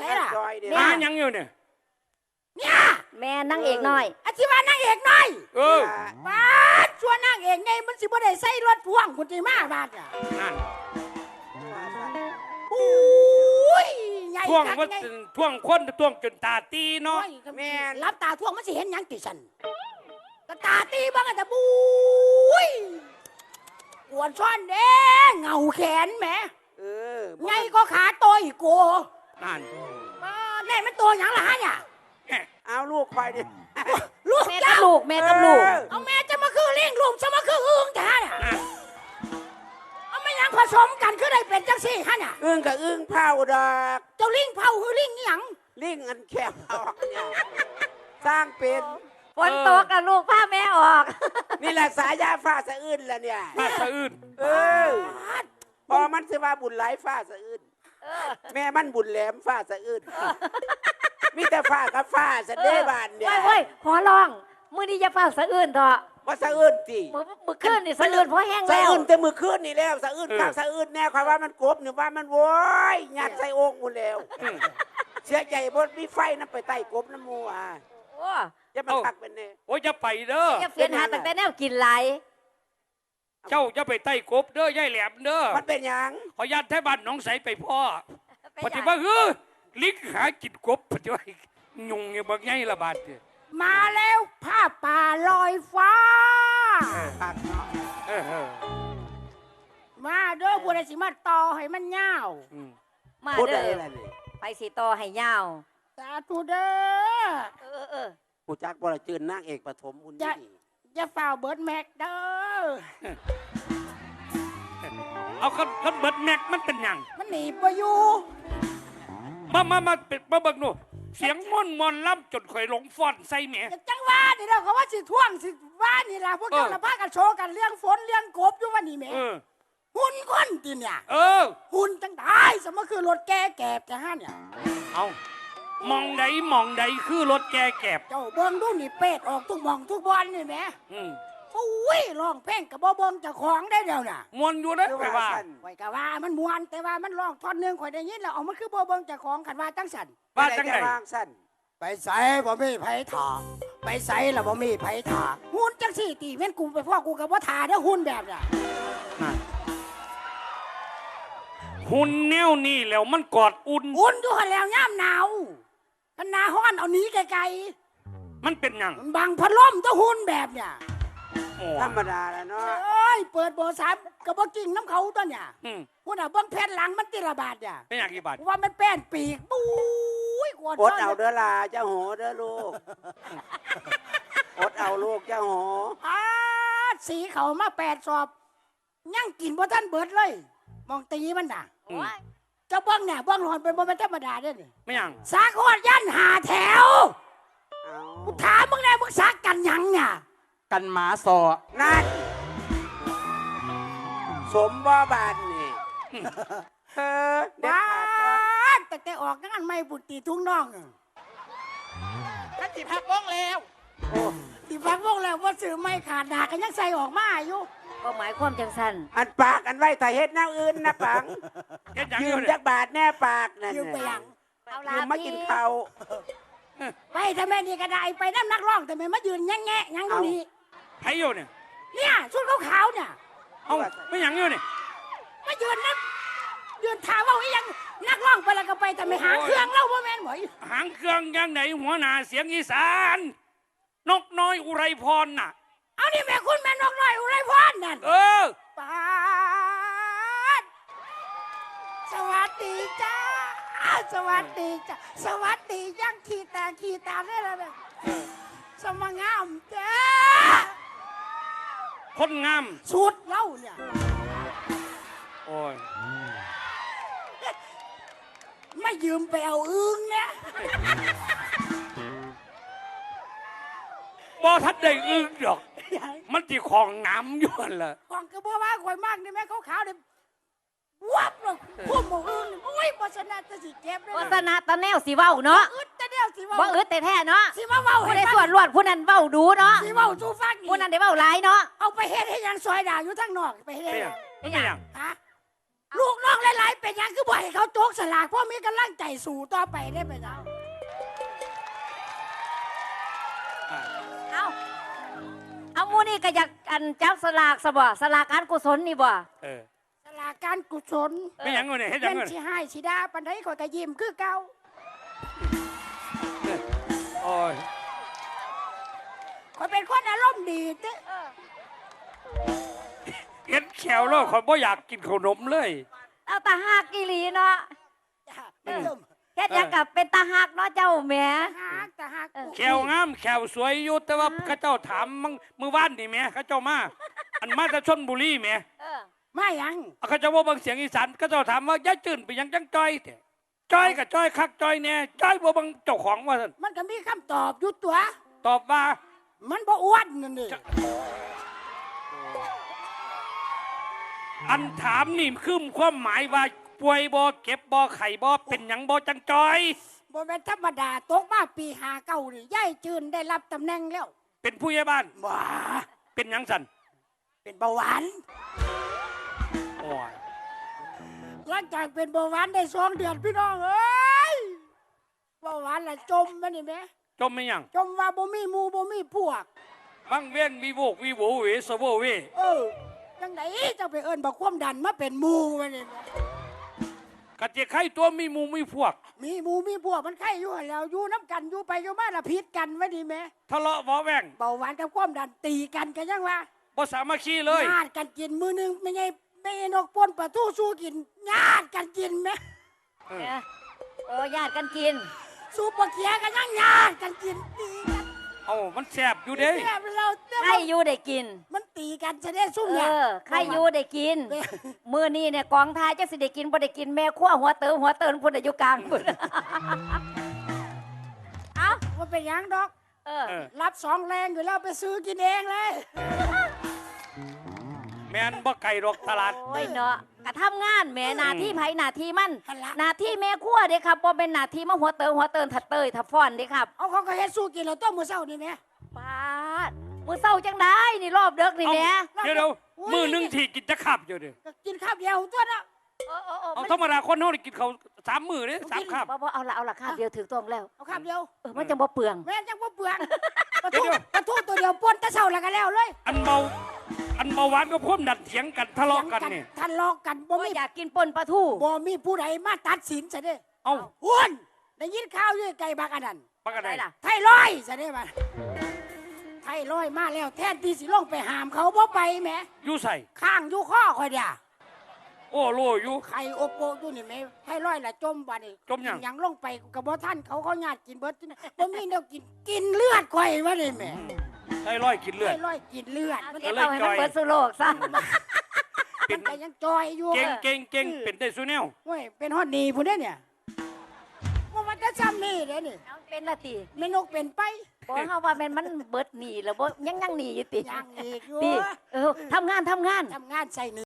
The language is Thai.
ส่ล่ะมายังอยู่เนี่ยแม่นางเอกน้อยอาชีวานางเอกน้อยบ้านชวนนางเอกไงมันสิบ่ได้ใส่รถพ่วงคุณตีมาบ้านอ่ะนั่นอุ้ยใหญ่ท่วงว่าท่วงคนท่วงจนตาตีเนาะแม่รับตาท่วงมันสิเห็นยังติฉันตาตีบ้างแต่บุ้ยปวดซ้อนเด้เงาแขนแหมไงก็ขาโตอีกโกนั่นนี่มันตัวอย่างไรเนี่ยเอาลูกคอยดิลูกแม่กับลูกแม่กับลูกเอาแม่จะมาคือเลี้ยงลูกจะมาคืออึ้งแท้เนี่ยเอาไม่ยังผสมกันคือได้เป็นจังสี่ฮะเนี่ยอึ้งกับอึ้งเผาดอกเจ้าลิงเผาคือลิงหยังลิงอันแคบออกเนี่ยสร้างเป็นฝนตกกับลูกพาแม่ออกนี่แหละสายาฟ้าสะอื้นละเนี่ยฟ้าสะอื้นพอมันจะว่าบุญไหลฟ้าสะอื้นแม่มันบุญแหลมฟ้าสะอื้นมีแต่ฟ้ากับฟ้าสะเด้บานเนี่ยเว้ยขอร้องมื้อนี้อย่าฟ้าสะอื้นเถอะว่าสะอื้นสิมื้อคืนนี่สะอื้นเพราะแห้งแล้วสะอื้นแต่มื้อคืนนี่แล้วสะอื้นข้างสะอื้นแน่ความว่ามันกบนี่ว่ามันโว้ยยัดใส่โอ่งหมดแล้วเสียใจบ่มีไฟนำไปใต้กบน้ำมูอ่ะโอ้จะมาตักเป็นแน่โอ้ยจะไปเด้ออย่าเฟียนหาตั้งแต่แนวกินไหลเจ้าจะไปใต้กบเด้อยายแหลมเด้อมันเป็นหยังขอญาติแท้บ้านหนองใสไปพ่อปฏิบัติลิกหากินกบปฏิบัติยุงเงี้ยบางไงละบาดมาแล้วผ้าป่าลอยฟ้ามาเด้อบุญสิมาต่อให้มันยาวมาเด้อไปสิต่อให้ยาวสาธุเด้อผู้จักบ่ละจืนนางเอกปฐมอุ่นนี่อย่าฝ่าเบิร์ดแม็กเด้อเอาคันเบิร์ดแม็กมันเป็นหยังมันหนีไปอยู่มาเป็ดมาเบิกหนูเสียงม่อนล่ำจนข่อยหลงฟ้อนใส่แม่จังว่านี่เราเขาว่าสิท่วงสิว่านี่แหละพวกเจ้าละพากันโชว์กันเลี้ยงฝนเลี้ยงกบอยู่วันนี้แม่หุ่นก้นตีเนี่ยหุ่นจังได้สมมติคือรถแก่จะห้าเนี่ยเอามองใดคือรถแก่เจ้าเบิ้งดูนี่เป็ดออกทุกมองทุกบอลนี่แม่โอ้ยร้องเพลงกับบ่เบิ้งเจ้าของได้เดียวน่ะมวนอยู่นะไปว่าไว้กะว่ามันมวนแต่ว่ามันร้องท่อนนึงข่อยได้ยินแล้วเอามันคือบ่เบิ้งเจ้าของขันว่าจังสันว่าจังไหนไปใส่บ่มีไผถาไปใส่แล้วบ่มีไผถาหุ่นจังสี่ตีแม่นกูไปพ่อกูกับว่าถาเด้อหุ่นแบบน่ะหุ่นแนวนี่แล้วมันกอดอุ่นอยู่หันแล้วย่ำหนาวกันหนาฮ้อนเอาหนีไกลๆมันเป็นหยังบังพัดลมตัวหุ่นแบบเนี่ยธรรมดาแล้วเนาะเปิดเบอร์3กับบ่กิ่งน้ำเขาตัวเนี่ยหุ่นเบิ้งแผ่นหลังมันติระบาดเนี่ยเป็นอย่างกี่บาทว่ามันแป้นปีกปุ้ยกวดอดเอาเด้อล่ะเจ้าโหเด้อลูกอดเอาลูกเจ้าโหสีเขามา8 สอบยังกินบ่ท่านเบิดเลยมองตีมันน่ะจะเบิ้งเนี่ยเบิ้งหลอนเป็นบ่เป็นธรรมดาเด้อนี่ไม่ยังสักคนยัน5 แถวกูถามมึงไงมึงสักกันยังเนี่ยกันหมาสอนั่นสมบ่บานนี่บ้านแต่ออกงานไม่บุตรีทุ่งน้องถ้าติพักวงแล้วติพักวงแล้วว่าสื่อไม่ขาดดากันยังใส่ออกมาอยู่ก็หมายความจังสันอันปากอันไว้แต่เฮ็ดแนวอื่นนะปังยืมจักบาทแน่ปากนั่นยืมไปหลังยืมมากินข้าวไปทำไมนี่ก็ได้ไปน้ำนักร้องแต่ไม่มายืนแง่ยังตรงนี้ไผ่อยู่เนี่ยชุดขาวเนี่ยเอาไม่ยังอยู่เนี่ยมายืนนะยืนถามว่ายังนักร้องไปแล้วก็ไปแต่ไม่หางเครื่องเล่าว่าแม่นบ่อยหางเครื่องยังไหนหัวหน้าเสียงอีสานนกน้อยอุไรพรน่ะเอานี่แม่คุณแม่นกน้อยอุไรพรนั่นปาดสวัสดีจ้าสวัสดีจ้าสวัสดียังขี่ตาได้แล้วเนี่ยสมงามจ้าคนงามสุดเล่าเนี่ยโอ้ยไม่ยืมไปเอาอึ้งเนี่ยบ่ทัดได้อึ้งหรอกมันตีของงามอยู่ล่ะของกระบอกว่าข่อยมากนี่แม่ขาวๆเนี่ยวับเลยพวกหมูอึ้งโอ้ยโฆษณาจะสิเก็บเลยโฆษณาตะแนวสีเว้าเนาะอึดตะแนวสีเว้าบ่อึดแต่แท้เนาะสีเว้าผู้ใดส่วนรวดผู้นั้นเว้าดูเนาะสีเว้าสู้ฟังผู้นั้นได้เว้าหลายเนาะเอาไปเฮ็ดให้ยังซอยด่าอยู่ทั้งนอกไปเฮ็ดให้ยังฮะ ลูกน้องหลายๆเป็นหยังคือบ่ให้เขาโจกสลากเพราะมีกำลังใจสู่ต่อไปได้ไปแล้ว เอาหมูนี่ก็อยากอันจับสลากซะบ่สลากการกุศลนี่บ่ เออ สลากการกุศล ไม่หยังไงเฮ็ดหยั เป็ ง น ไง สิให้สิดาปันไดข่อยก็ยิ้มคือเก่า โอ้ย ข่อยเป็นคนอารมณ์ดีเด้อ เห็นแขวแล้วคนบ่อยากกินขนมเลย เอาตาหักอีหลีเนาะ จ้ะเป็นลม เฮ็ดหยังกับเป็นตาหักเนาะเจ้าแหม่ หักแต่หัก แขวงามแขวสวยอยู่แต่ว่าเข้าเจ้าถามมึงมือว่านนี่แหม่เข้าเจ้ามาอันมาจากชลบุรีแหม่ ไม่ยัง เขาเจ้าว่าบางเสียงอีสานเข้าเจ้าถามว่ายายจื่นไปยังจังจ้อยแท้จ้อยกับจ้อยคักจ้อยแน่จ้อยบ่บางเจ้าของว่าซั่น มันก็มีคำตอบอยู่ตัว ตอบว่า มันบ่อ้วนนั่นนี่ อันถามนี่คือความหมายว่าป่วยบ่เก็บบ่ไข้บ่เป็นหยังบ่จังจ้อย บ่แม่นธรรมดาตกมาปี59นี่ยายจืนได้รับตำแหน่งแล้ว เป็นผู้ใหญ่บ้าน ว้า เป็นหยังสัน เป็นเบาหวาน โอ้ย หลังจากเป็นเบาหวานได้2 เดือนพี่น้องเอ้ยเบาหวานละจมมานี่แหม จมไม่หยัง จมว่าบ่มีหมู่บ่มีพวก มังเวียนวีโวกวีโวเวสโวเว จังไดจะไปเอิ้นบักความดันมาเป็นหมู่มานี่แหม กะเจไข่ตัวมีหมูมีพวก มีหมู่มีพวกมันไข่อยู่หั่นแล้วอยู่น้ำกันอยู่ไปอยู่มาละพิษกันว่าดีแหม ทะเลาะเวาะแวง เบาหวานกับความดันตีกันกันยังว่า บ่สามัคคีเลย ญาติกันกินมือหนึงไม่ไงไม่ไงนกปนปลาทูสู้กินญาติกันกินไหม เออ โอ้ญาติกันกิน สู้ปลาเขียกันยังญาติกันกินตีกัน เอามันแสบอยู่เด้ แซ่บเราแต่ ใคร ว่า อยู่ได้กิน มันตีกันจะได้สู้ เอ เนี่ย อใครอยู่ได้กิน มื้อนี้เนี่ยกองทายจักสิได้กินบ่ได้กินแม่ครัวหัวเติมพุ่นน่ะอยู่กลางพุ่น เอ้า ว่าเป็นหยังดอก เออ เออ รับ2 แรงอยู่แล้วไปซื้อกินเองเลย แม่นบ่ไก่ดอกตลาด โอ้ยเนาะกะทำงานแหม่หน้าที่ไผหน้าที่มัน หันละ หน้าที่แม่ครัวเด้ครับบ่เป็นหน้าที่มาหัวเติมถัดเตยถัดฟ้อนเด้ครับ เอาเขาก็เฮ็ดสู้กินแล้วต้มมือเช้านี่แหม ปาดมื้อเช้าจังได้นี่รอบดึกนี่แหม่ เดี๋ยวมือหนึงที่กินจะขับอยู่เด้อ ก็กินข้าวเดียวตัวเนาะ โอ้ เอา มัน ธรรมดาคนเฮาได้กินเขาว3 มื้อเด้3คาบ บ่เอาละข้าวเดียวถือต้องแล้ว เอาข้าวเดียว มันจังบ่เปลือง แม่นจังบ่เปลืองปลา เดี๋ ทู ยว ปลาทูตัวเดียวปนแตะเช้าแล้วก็แล้วเลย อันเบาหวานก็พ่มดัดเถียงกันทะเลาะกันนี่ ทะเลาะกันบ่ บ่ มี อยากกินปนปลาทู บ่มีผู้ใดมาตัดสินซะเด้ เอ้า อ้วนได้ยินข่าวอยู่ไกลบักอันนั้น ปักกัน ได้ ได้ ล่ะ ไทรอยด์ซะเด้บัดไทรอยด์มาแล้วแทนที่สิลงไปหามเขาบ่ไปแหม อยู่ใส่ ข้างอยู่ข้อข่อยเดีย โอ้โลอยู่ ไข่โอโปอยู่นี่แหมไทรอยด์ละจมบัดนี่ จมหยัง หยังลงไปก็บ่ทันเขาญาติกินเบิดบ่มีแนวกินเลือดข่อยว่านี่แหม ไทรอยด์กินเลือ ไท ด รอยด์กินเลือดมัน เก็บเอาให้มันเบิดสุโลกซะ เป็น ก็ยังจอยอยู่ เก่งเป็นได้ซูแนว เว้ยเป็นฮอดดีพุ่นเด้เนี่ยว่ามันจะซ้ำนี่เด้นี่ เอาเป็นละติ แม่นกเป็นไป บ่เฮาว่าแม่นมันเบิดหนีแล้วบ่ยังหนีอยู่ติ ยังอีกอยู่ ติทำงาน ทำงานใส่เนื้อ